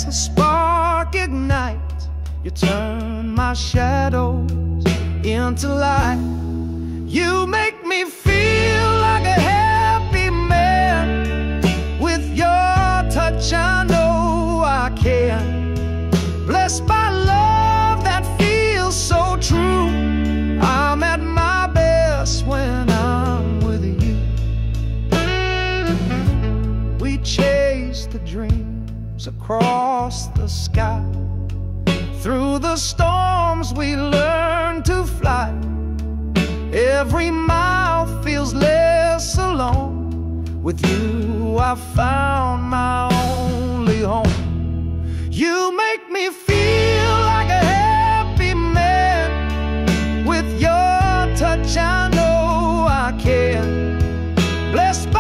the spark ignite. You turn my shadows into light. You make me feel like a happy man. With your touch I know I can. Blessed by love that feels so true. I'm at my best when I'm with you. We chase the dreams across the sky. Through the storms we learn to fly. Every mile feels less alone. With you I found my only home. You make me feel like a happy man. With your touch I know I can. Blessed by